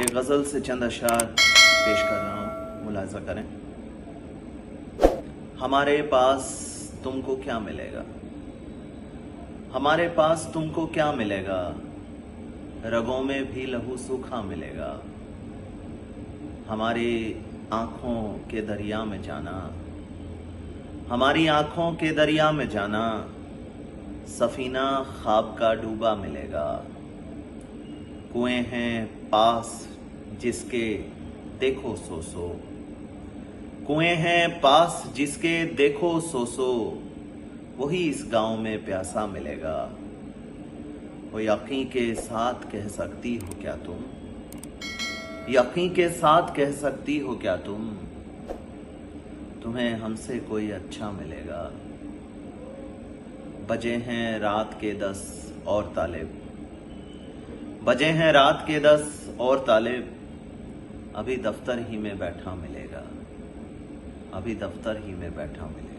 एक गज़ल से चंद अशआर पेश कर रहा हूँ, मुलाज़ा करें। हमारे पास तुमको क्या मिलेगा, हमारे पास तुमको क्या मिलेगा, रगों में भी लहू सूखा मिलेगा। हमारी आँखों के दरिया में जाना, हमारी आँखों के दरिया में जाना, सफीना ख्वाब का डूबा मिलेगा। कुएं हैं पास जिसके देखो सो सो, कुएं हैं पास जिसके देखो सो सो, वही इस गांव में प्यासा मिलेगा। वो यकीन के साथ कह सकती हो क्या तुम, यकीन के साथ कह सकती हो क्या तुम, तुम्हें हमसे कोई अच्छा मिलेगा। बजे हैं रात के 10 और तालिब, बजे हैं रात के 10 और तालिब, अभी दफ्तर ही में बैठा मिलेगा, अभी दफ्तर ही में बैठा मिलेगा।